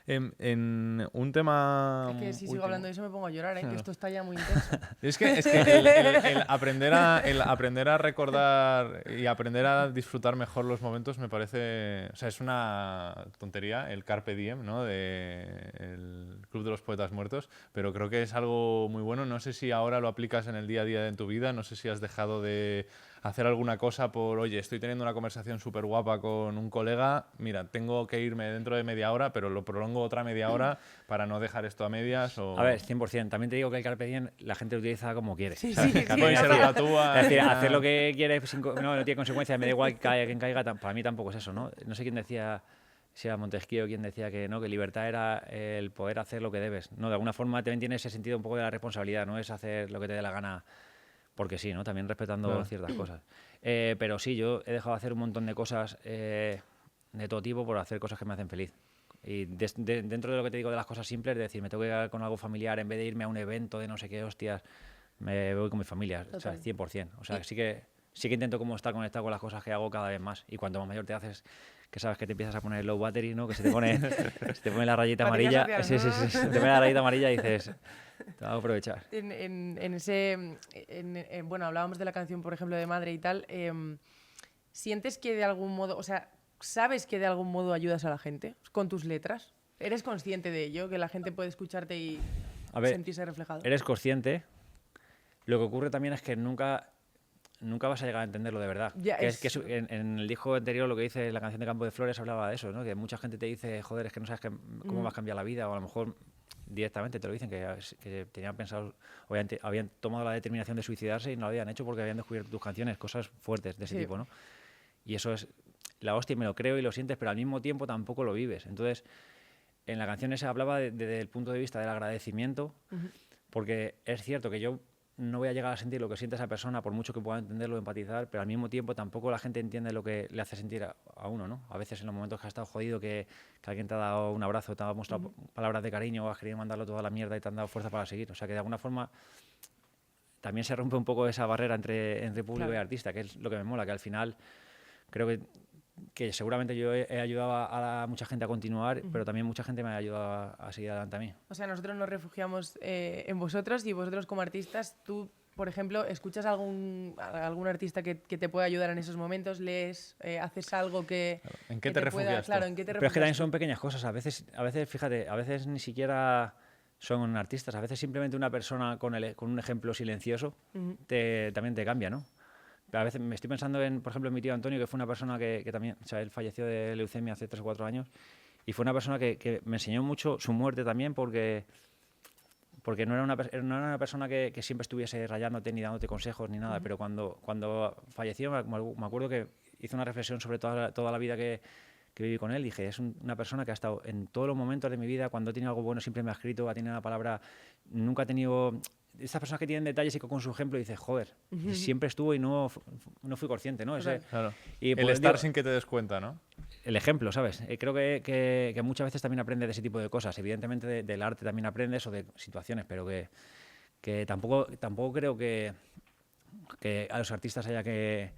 S3: En un tema...
S2: Es que si sigo hablando de eso me pongo a llorar, que esto está ya muy intenso.
S3: Es que el aprender a recordar y aprender a disfrutar mejor los momentos me parece... O sea, es una tontería el Carpe Diem, ¿no? El Club de los Poetas Muertos, pero creo que es algo muy bueno. No sé si ahora lo aplicas en el día a día en tu vida, no sé si has dejado de hacer alguna cosa oye, estoy teniendo una conversación súper guapa con un colega, mira, tengo que irme dentro de media hora, pero lo prolongo otra media hora para no dejar esto a medias. O...
S1: A ver, 100%. También te digo que el Carpe Diem la gente lo utiliza como quiere.
S2: Sí,
S1: ¿sabes?
S2: sí,
S3: Puede ser la tua.
S1: Es decir, hacer lo que quiere no tiene consecuencias, me da igual que caiga quien caiga, para mí tampoco es eso, ¿no? No sé quién decía, si era Montesquieu quien decía que no, que libertad era el poder hacer lo que debes. No, de alguna forma también tiene ese sentido un poco de la responsabilidad, no es hacer lo que te dé la gana porque sí, ¿no? También respetando ciertas cosas. Pero sí, yo he dejado de hacer un montón de cosas de todo tipo por hacer cosas que me hacen feliz. Y dentro de lo que te digo de las cosas simples, de decir, me tengo que ir con algo familiar, en vez de irme a un evento de no sé qué hostias, me voy con mi familia, o sea, 100%. O sea, sí que intento como estar conectado con las cosas que hago cada vez más. Y cuanto más mayor te haces, que sabes que te empiezas a poner low battery, ¿no? Que se te pone la rayita amarilla. Sí, se te pone la rayita amarilla y dices, te voy a aprovechar.
S2: Bueno, hablábamos de la canción, por ejemplo, de Madre y tal. ¿Sientes que de algún modo, o sea, sabes que de algún modo ayudas a la gente con tus letras? ¿Eres consciente de ello? Que la gente puede escucharte y sentirse reflejado.
S1: Eres consciente. Lo que ocurre también es que nunca vas a llegar a entenderlo de verdad. En el disco anterior, lo que dice la canción de Campo de Flores, hablaba de eso, ¿no? Que mucha gente te dice, joder, es que no sabes cómo vas a cambiar la vida, o a lo mejor directamente te lo dicen, que tenían pensado, habían tomado la determinación de suicidarse y no lo habían hecho porque habían descubierto tus canciones, cosas fuertes de ese tipo, ¿no? Y eso es la hostia, y me lo creo y lo sientes, pero al mismo tiempo tampoco lo vives. Entonces, en la canción esa hablaba desde el punto de vista del agradecimiento, porque es cierto que yo no voy a llegar a sentir lo que siente esa persona, por mucho que pueda entenderlo, empatizar, pero al mismo tiempo tampoco la gente entiende lo que le hace sentir a uno, ¿no? A veces en los momentos que has estado jodido, que alguien te ha dado un abrazo, te ha mostrado palabras de cariño, o has querido mandarlo toda la mierda y te han dado fuerza para seguir. O sea que de alguna forma también se rompe un poco esa barrera entre público y artista, que es lo que me mola, que al final creo que seguramente yo he ayudado a mucha gente a continuar, pero también mucha gente me ha ayudado a seguir adelante a mí.
S2: O sea, nosotros nos refugiamos en vosotros y vosotros como artistas, tú por ejemplo, ¿escuchas algún artista que te pueda ayudar en esos momentos? ¿Lees? ¿Haces algo que
S3: ¿En qué
S2: que
S3: te
S2: pueda-
S3: refugias tú?
S2: Claro, ¿en qué te
S1: Pero es que también
S2: refugias
S1: son pequeñas cosas. A veces, fíjate, a veces ni siquiera son artistas. A veces simplemente una persona con un ejemplo silencioso
S2: Ujú.
S1: también te cambia, ¿no? Pero a veces me estoy pensando en, por ejemplo, en mi tío Antonio, que fue una persona que también, o sea, él falleció de leucemia hace 3 o 4 años, y fue una persona que me enseñó mucho su muerte también, porque no era no era una persona que siempre estuviese rayándote ni dándote consejos ni nada, pero cuando falleció me acuerdo que hizo una reflexión sobre toda la vida que viví con él. Dije, es una persona que ha estado en todos los momentos de mi vida. Cuando he tenido algo bueno siempre me ha escrito, ha tenido una palabra, nunca ha tenido... Estas personas que tienen detalles y que con su ejemplo dices, joder, siempre estuvo y no fui consciente, ¿no?
S3: Claro.
S1: Y
S3: El
S1: pues,
S3: estar
S1: digo,
S3: sin que te des cuenta, ¿no?
S1: el ejemplo, ¿sabes? Creo que muchas veces también aprendes de ese tipo de cosas. Evidentemente del arte también aprendes o de situaciones, pero que tampoco creo que a los artistas haya que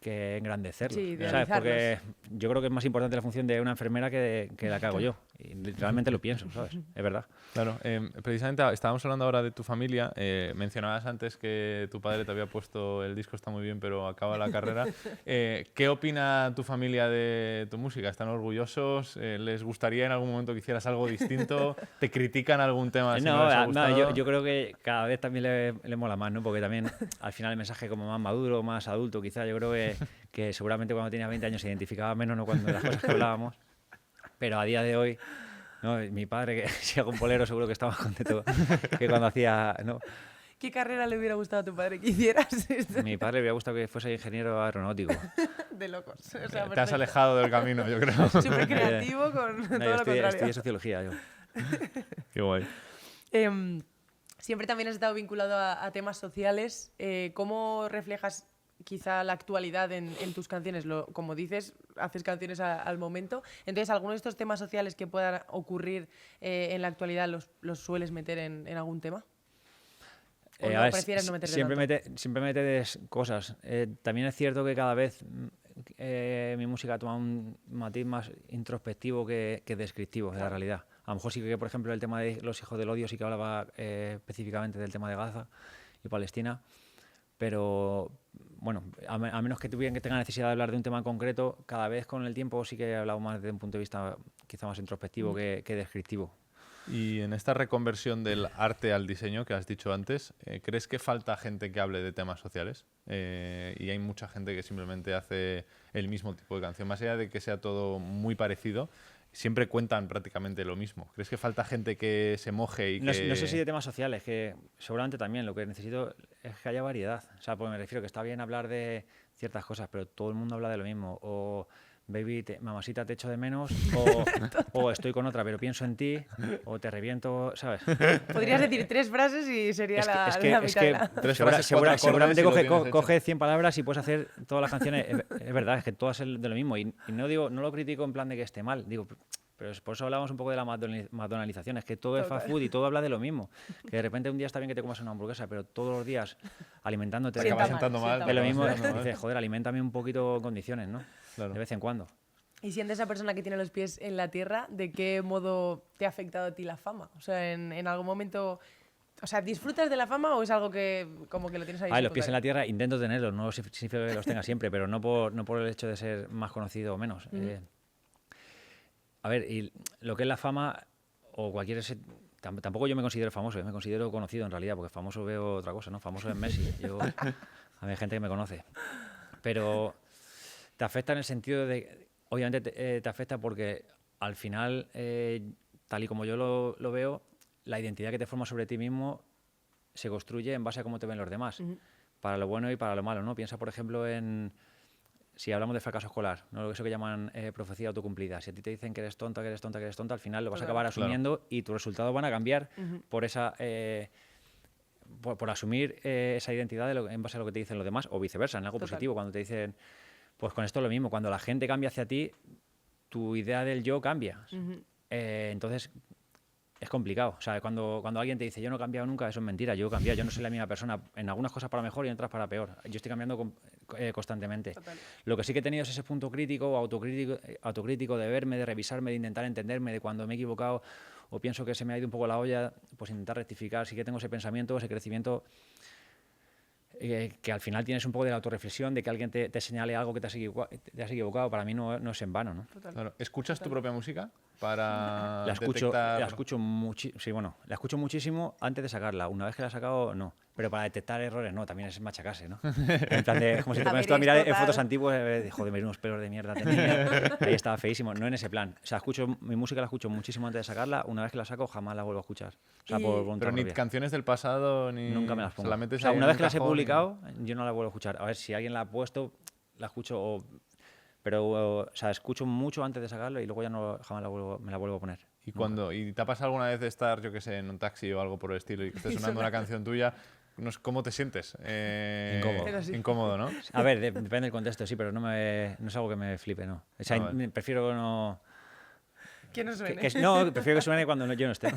S1: engrandecerlos,
S2: Sí,
S1: ¿sabes? Porque
S2: idealizarlos.
S1: yo creo que es más importante la función de una enfermera que la que hago yo. Y realmente lo pienso, ¿sabes? Es verdad.
S3: Claro, precisamente estábamos hablando ahora de tu familia. Mencionabas antes que tu padre te había puesto el disco está muy bien, pero acaba la carrera. ¿Qué opina tu familia de tu música? ¿Están orgullosos? ¿Les gustaría en algún momento que hicieras algo distinto? ¿Te critican algún tema si no les ha gustado?
S1: yo creo que cada vez también le mola más, ¿no? Porque también al final el mensaje como más maduro, más adulto, quizá. Yo creo que seguramente cuando tenía 20 años se identificaba menos, ¿no? Cuando las cosas que hablábamos. Pero a día de hoy, ¿no? Mi padre, que si hago un polero, seguro que estaba más contento que cuando hacía, ¿no?
S2: ¿Qué carrera le hubiera gustado a tu padre que hicieras?
S1: Mi padre le hubiera gustado que fuese ingeniero aeronáutico.
S2: De locos. O sea,
S3: Te has
S2: perfecto.
S3: alejado del camino, yo creo.
S2: Súper creativo con
S1: No,
S2: todo
S1: yo
S2: lo contrario.
S1: estudié sociología, yo.
S3: Qué guay.
S2: Siempre también has estado vinculado a temas sociales. ¿Cómo reflejas quizá la actualidad en tus canciones? Como dices, haces canciones al momento. Entonces, ¿algunos de estos temas sociales que puedan ocurrir en la actualidad los sueles meter en algún tema? ¿O no,
S1: A ver,
S2: prefieres no meterte
S1: siempre metes cosas. También es cierto que cada vez mi música toma un matiz más introspectivo que descriptivo de la realidad. A lo mejor sí que, por ejemplo, el tema de los hijos del odio sí que hablaba específicamente del tema de Gaza y Palestina, pero bueno, a menos que tenga necesidad de hablar de un tema en concreto, cada vez con el tiempo sí que he hablado más desde un punto de vista quizá más introspectivo que descriptivo.
S3: Y en esta reconversión del arte al diseño que has dicho antes, ¿crees que falta gente que hable de temas sociales? Y hay mucha gente que simplemente hace el mismo tipo de canción. Más allá de que sea todo muy parecido, siempre cuentan prácticamente lo mismo. ¿Crees que falta gente que se moje y
S1: No,
S3: que...?
S1: no sé si de temas sociales, que seguramente también. Lo que necesito es que haya variedad. O sea, pues me refiero que está bien hablar de ciertas cosas, pero todo el mundo habla de lo mismo. O baby, mamasita, te echo de menos. O estoy con otra, pero pienso en ti. O te reviento, ¿sabes?
S2: Podrías decir 3 frases y sería la mitad de la...
S3: Tres frases, cuatro acordes
S1: seguramente
S3: y lo tienes hecho.
S1: coge 100 palabras y puedes hacer todas las canciones. Es verdad, es que todas es de lo mismo. Y no lo critico en plan de que esté mal. Digo, pero por eso hablamos un poco de la McDonaldización. Es que todo es fast food y todo habla de lo mismo. Que de repente un día está bien que te comas una hamburguesa, pero todos los días alimentándote
S3: Te acabas
S2: Sienta mal,
S3: sentando mal.
S2: sienta
S1: de lo
S2: mal.
S1: mismo.
S3: Sienta mal.
S1: Dices, joder, aliméntame un poquito en condiciones, ¿no?
S3: Claro.
S1: De vez en cuando.
S2: Y siendo esa persona que tiene los pies en la tierra, ¿de qué modo te ha afectado a ti la fama? O sea, en algún momento... O sea, ¿disfrutas de la fama o es algo que como que lo tienes ahí?
S1: Los pies en la tierra intento tenerlos, no significa que los tenga siempre, pero no por el hecho de ser más conocido o menos. A ver, y lo que es la fama o tampoco yo me considero famoso, me considero conocido en realidad, porque famoso veo otra cosa, ¿no? Famoso es Messi. A mí hay gente que me conoce. Pero te afecta en el sentido de... Obviamente te afecta porque al final, tal y como yo lo veo, la identidad que te forma sobre ti mismo se construye en base a cómo te ven los demás, para lo bueno y para lo malo, ¿no? Piensa, por ejemplo, si hablamos de fracaso escolar, ¿no? Eso que llaman profecía autocumplida. Si a ti te dicen que eres tonta, al final lo vas a acabar asumiendo y tus resultados van a cambiar por esa... por asumir esa identidad en base a lo que te dicen los demás, o viceversa, en algo positivo. Cuando te dicen, pues con esto es lo mismo, cuando la gente cambia hacia ti, tu idea del yo cambia. Entonces, es complicado. O sea, cuando alguien te dice, yo no he cambiado nunca, eso es mentira, yo he cambiado, yo no soy la misma persona, en algunas cosas para mejor y en otras para peor. Yo estoy cambiando constantemente.
S2: Total.
S1: Lo que sí que he tenido es ese punto crítico o autocrítico de verme, de revisarme, de intentar entenderme, de cuando me he equivocado o pienso que se me ha ido un poco la olla, pues intentar rectificar. Sí que tengo ese pensamiento, ese crecimiento que al final tienes un poco de la autorreflexión, de que alguien te señale algo que te has equivocado. Para mí no es en vano, ¿no?
S2: Total.
S3: Claro. ¿Escuchas tu propia música para
S1: La escucho
S3: detectar...
S1: sí, bueno, la escucho muchísimo antes de sacarla. Una vez que la he sacado, no. Pero para detectar errores, no. También es machacarse, ¿no? En plan de, como si te
S2: A
S1: pones
S2: ver,
S1: tú a mirar en
S2: total.
S1: fotos antiguas, joder, unos pelos de mierda tenía. Ahí estaba feísimo. No en ese plan. O sea, mi música la escucho muchísimo antes de sacar. Una vez que la saco, jamás la vuelvo a escuchar. O sea,
S2: Y-
S1: por voluntad
S3: Pero ni
S1: propia.
S3: canciones del pasado, ni...
S1: Nunca me las pongo.
S3: Se la metes
S1: O sea,
S3: ahí
S1: una
S3: en
S1: vez
S3: un
S1: que las he
S3: cajón y-
S1: publicado, yo no la vuelvo a escuchar. A ver, si alguien la ha puesto, la escucho. Pero, o sea, escucho mucho antes de sacarlo y luego ya no jamás me la vuelvo a poner.
S3: ¿Y te ha pasado alguna vez de estar, yo qué sé, en un taxi o algo por el estilo y que esté sonando una canción tuya? No sé, ¿cómo te sientes?
S1: Incómodo.
S2: Pero sí.
S3: Incómodo, ¿no?
S1: A ver, depende del contexto, sí, pero no es algo que me flipe, ¿no? O sea,
S3: vale.
S1: prefiero no...
S2: Que no suene.
S1: No, prefiero que suene cuando yo no esté.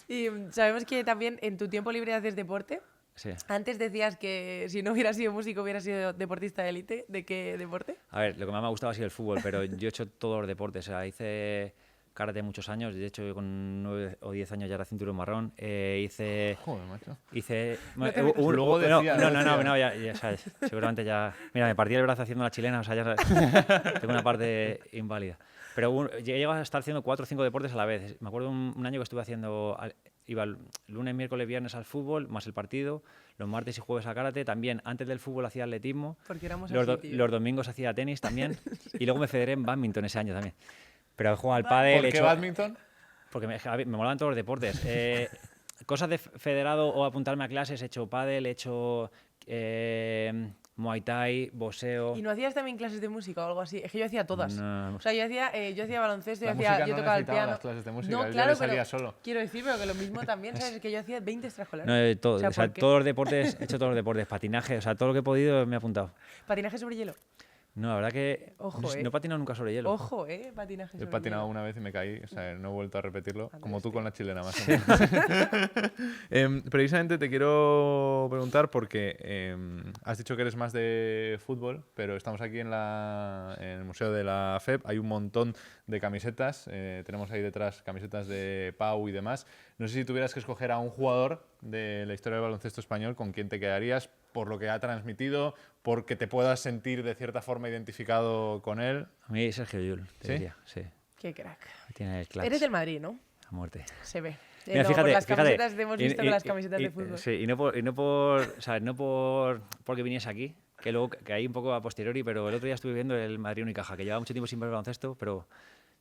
S2: Y sabemos que también en tu tiempo libre haces deporte.
S1: Sí.
S2: Antes decías que si no hubieras sido músico hubieras sido deportista de élite. ¿De qué deporte?
S1: A ver, lo que más me ha gustado ha sido el fútbol, pero yo he hecho todos los deportes. O sea, hice karate muchos años, de hecho con 9 o 10 años ya era cinturón marrón. Hice...
S3: Joder, macho.
S1: Luego
S3: decía,
S1: no, ya sabes, seguramente ya... Mira, me partí el brazo haciendo la chilena, o sea, ya tengo una parte inválida. Pero llego a estar haciendo 4 o 5 deportes a la vez. Me acuerdo un año que estuve haciendo... Iba lunes, miércoles, viernes al fútbol, más el partido. Los martes y jueves a karate. También, antes del fútbol hacía atletismo.
S2: Porque éramos
S1: Los,
S2: así, tío.
S1: los domingos hacía tenis también. Y luego me federé en badminton ese año también. Pero he jugado al pádel.
S3: ¿Por qué badminton?
S1: Porque me molaban todos los deportes. Cosas de federado o apuntarme a clases, he hecho pádel, he hecho Muay Thai, boxeo.
S2: ¿Y no hacías también clases de música o algo así? Es que yo hacía todas.
S1: No.
S2: O sea, yo hacía baloncesto,
S3: La
S2: yo
S3: música
S2: tocaba
S3: no
S2: el
S3: necesitaba
S2: piano.
S3: las clases de música,
S2: No,
S3: él ya
S2: claro,
S3: le salía
S2: pero
S3: solo.
S2: quiero decir, pero que lo mismo también, ¿sabes? Que yo hacía 20 extraescolares.
S1: No, todo,
S2: O sea,
S1: o sea,
S2: ¿por qué?
S1: todos los deportes, he hecho todos los deportes, patinaje, o sea, todo lo que he podido me he apuntado.
S2: Patinaje sobre hielo.
S1: No, la verdad que
S2: Ojo,
S1: no he patinado nunca sobre hielo.
S2: Ojo, patinaje
S3: He
S2: sobre
S3: patinado
S2: hielo.
S3: una vez y me caí, o sea, no he vuelto a repetirlo,
S2: Andrés,
S3: como tú
S2: tío.
S3: con la chilena, más o menos. Precisamente te quiero preguntar porque has dicho que eres más de fútbol, pero estamos aquí en el Museo de la FEP, hay un montón de camisetas, tenemos ahí detrás camisetas de Pau y demás. No sé si tuvieras que escoger a un jugador de la historia del baloncesto español, ¿con quién te quedarías? Por lo que ha transmitido, porque te puedas sentir de cierta forma identificado con él.
S1: A mí Sergio Llull, te
S3: ¿Sí?
S1: diría, sí.
S2: Qué crack.
S1: Tiene el clutch
S2: Eres del Madrid, ¿no?
S1: a muerte.
S2: Se ve.
S1: Mira,
S2: No,
S1: fíjate,
S2: por las
S1: fíjate.
S2: camisetas te hemos visto con las camisetas de fútbol.
S1: Sí, y no porque viniese aquí, que luego que hay un poco a posteriori, pero el otro día estuve viendo el Madrid Unicaja, que llevaba mucho tiempo sin ver el baloncesto, pero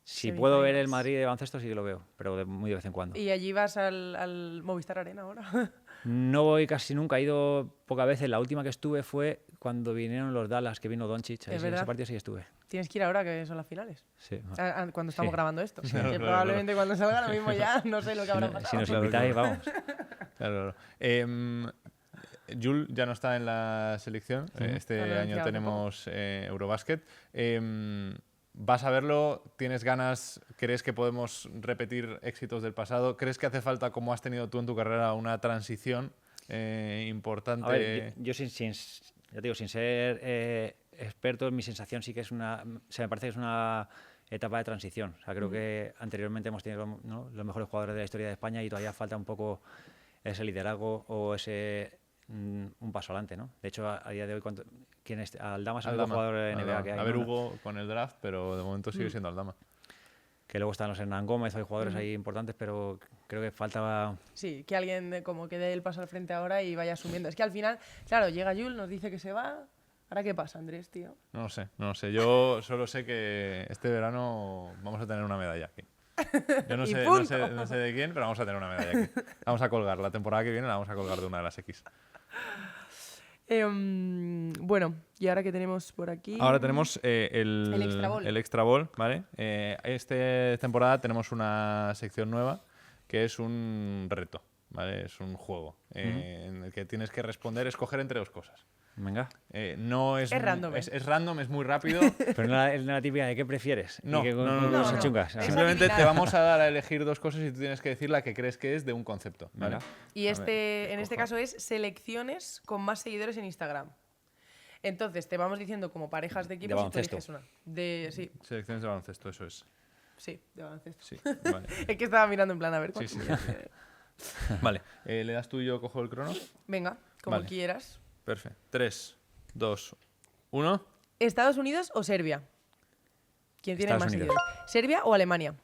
S1: si puedo ver el Madrid de baloncesto sí que lo veo, pero muy de vez en cuando.
S2: ¿Y allí vas al Movistar Arena ahora?
S1: No voy casi nunca, he ido pocas veces. La última que estuve fue cuando vinieron los Dallas, que vino Doncic.
S2: Es verdad.
S1: Ese partido sí que estuve.
S2: Tienes que ir ahora, que son las finales.
S1: Sí.
S2: Cuando estamos
S1: Sí.
S2: grabando esto.
S3: Claro,
S2: Que
S3: claro,
S2: probablemente cuando salga lo mismo ya, no sé lo que habrá
S1: Si
S2: pasado.
S1: nos
S3: Claro,
S1: invitáis,
S3: claro.
S1: vamos.
S3: Claro. Jul ya no está en la selección. Este
S2: Lo han
S3: año
S2: anunciado
S3: tenemos Eurobasket. ¿Vas a verlo? ¿Tienes ganas? ¿Crees que podemos repetir éxitos del pasado? ¿Crees que hace falta, como has tenido tú en tu carrera, una transición importante?
S1: A ver, yo ya te digo, sin ser experto, mi sensación sí que es me parece que es una etapa de transición. O sea, creo que anteriormente hemos tenido, ¿no?, los mejores jugadores de la historia de España y todavía falta un poco ese liderazgo o ese un paso adelante, ¿no? De hecho, a día de hoy, Aldama es el único jugador de NBA que hay.
S3: A ver,
S1: ¿no?
S3: Hugo con el draft, pero de momento sigue siendo Aldama.
S1: Que luego están los Hernán Gómez, hay jugadores ahí importantes, pero creo que falta...
S2: Sí, que alguien como que dé el paso al frente ahora y vaya asumiendo. Es que al final, claro, llega Jul, nos dice que se va. ¿Ahora qué pasa, Andrés, tío?
S3: No lo sé. Yo solo sé que este verano vamos a tener una medalla aquí. Yo no
S2: Y
S3: sé,
S2: punto.
S3: no sé de quién, pero vamos a tener una medalla aquí. Vamos a colgar. La temporada que viene la vamos a colgar de una de las X.
S2: Bueno, y ahora que tenemos por aquí...
S3: Ahora tenemos
S2: El Extra Ball.
S3: el Extra Ball, ¿vale? Esta temporada tenemos una sección nueva que es un reto, ¿vale? Es un juego en el que tienes que escoger entre dos cosas.
S1: Venga.
S3: No es,
S2: Es random,
S3: es random, es muy rápido.
S1: Pero no es la típica de qué prefieres.
S3: No,
S1: Y que
S3: no,
S1: con
S3: no,
S1: se
S2: no.
S1: chungas.
S2: Es
S3: Simplemente te
S2: adivinar.
S3: vamos a dar a elegir dos cosas y tú tienes que decir la que crees que es de un concepto, ¿vale?
S1: Venga.
S2: Y
S3: A
S2: en
S3: ver,
S2: este
S3: cojo.
S2: caso es selecciones con más seguidores en Instagram. Entonces, te vamos diciendo como parejas de equipos y tú
S1: baloncesto.
S2: eliges una. Sí,
S3: Selecciones de baloncesto, eso es.
S2: de baloncesto.
S3: Sí, vale.
S2: Es que estaba mirando en plan a ver cuál.
S3: Sí. Vale, ¿le das tú y yo cojo el crono?
S2: Venga, Como
S3: Vale.
S2: quieras.
S3: Perfecto. 3, 2, 1.
S2: ¿Estados Unidos o Serbia? ¿Quién tiene
S1: Estados
S2: más
S1: Unidos.
S2: seguidores? ¿Serbia o Alemania?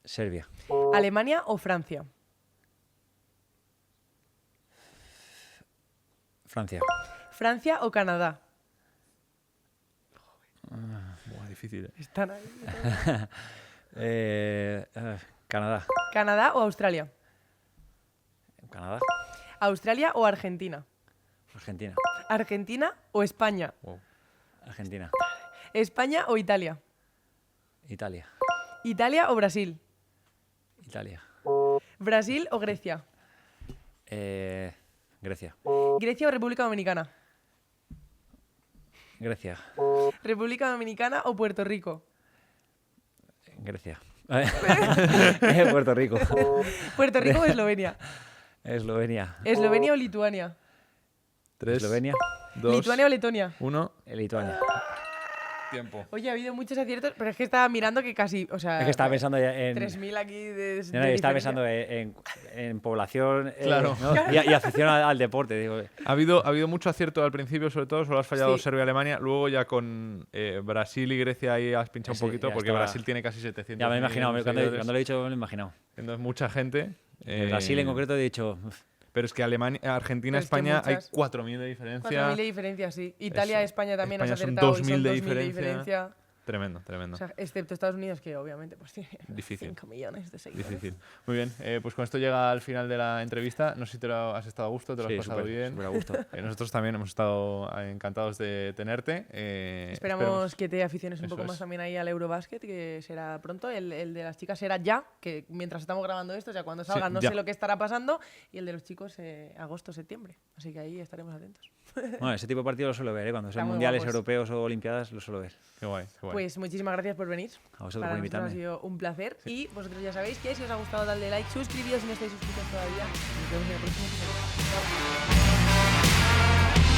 S1: Serbia.
S2: ¿Alemania o Francia?
S1: Francia.
S2: ¿Francia o Canadá?
S3: Buah, difícil.
S2: Están ahí.
S1: Canadá.
S2: ¿Canadá o Australia?
S1: Canadá.
S2: ¿Australia o Argentina?
S1: Argentina.
S2: ¿Argentina o España?
S3: Wow.
S1: Argentina.
S2: ¿España o Italia?
S1: Italia.
S2: ¿Italia o Brasil?
S1: Italia.
S2: ¿Brasil o Grecia?
S1: Grecia.
S2: ¿Grecia o República Dominicana?
S1: Grecia.
S2: ¿República Dominicana o Puerto Rico?
S1: Grecia. Puerto Rico.
S2: ¿Puerto Rico o Eslovenia?
S1: Eslovenia.
S2: ¿Eslovenia o Lituania?
S3: 3,
S1: Eslovenia.
S3: 2,
S2: ¿Lituania o Letonia?
S3: 1.
S1: Lituania.
S3: Tiempo.
S2: Oye, ha habido muchos aciertos, pero es que estaba mirando que casi, o sea...
S1: Es que estaba pensando ya en...
S2: 3.000 aquí de
S1: No, no, estaba
S2: diferencia.
S1: pensando en población
S3: Claro.
S1: ¿no? y afición al deporte. Digo,
S3: Ha habido mucho acierto al principio, sobre todo, solo has fallado
S2: Sí.
S3: Serbia y Alemania. Luego ya con Brasil y Grecia ahí has pinchado
S1: Sí,
S3: un poquito,
S1: ya
S3: porque
S1: estaba.
S3: Brasil tiene casi 700.
S1: ya me he imaginado, cuando
S3: seguidores.
S1: lo he dicho me lo he imaginado.
S3: Entonces, mucha gente.
S1: En Brasil en concreto he dicho... "Uf,
S3: Pero es que Alemania, Argentina,
S2: Pero es que
S3: España hay
S2: muchas.
S3: 4.000 de diferencia.
S2: 4.000 de diferencia, sí. Italia,
S3: Eso.
S2: España también
S3: España
S2: has
S3: son
S2: acertado y
S3: 2.000
S2: son
S3: de
S2: 2.000 de
S3: diferencia.
S2: diferencia.
S3: Tremendo, tremendo.
S2: O sea, excepto Estados Unidos, que obviamente pues tiene
S3: Difícil.
S2: 5 millones de seguidores.
S3: Difícil. Muy bien, pues con esto llega al final de la entrevista. No sé si te lo has estado a gusto, te lo
S1: sí,
S3: has pasado
S1: súper,
S3: bien.
S1: súper a gusto.
S3: Nosotros también hemos estado encantados de tenerte.
S2: Esperamos que te aficiones un
S3: Eso
S2: poco
S3: es.
S2: más también ahí al Eurobasket, que será pronto. El de las chicas será ya, que mientras estamos grabando esto, ya cuando salga,
S3: Sí,
S2: no
S3: ya.
S2: sé lo que estará pasando. Y el de los chicos, agosto, septiembre. Así que ahí estaremos atentos.
S1: Bueno, ese tipo de partidos lo suelo ver, cuando
S2: Está
S1: son
S2: muy
S1: mundiales,
S2: guapos.
S1: europeos o olimpiadas, lo suelo ver.
S3: Qué guay, qué guay.
S2: Pues muchísimas gracias por venir.
S1: A vosotros
S2: Para
S1: por
S2: nosotros
S1: invitarme.
S2: ha sido un placer. Y vosotros ya sabéis que si os ha gustado, dadle like, suscribíos si no estáis suscritos todavía. Nos vemos en el próximo episodio.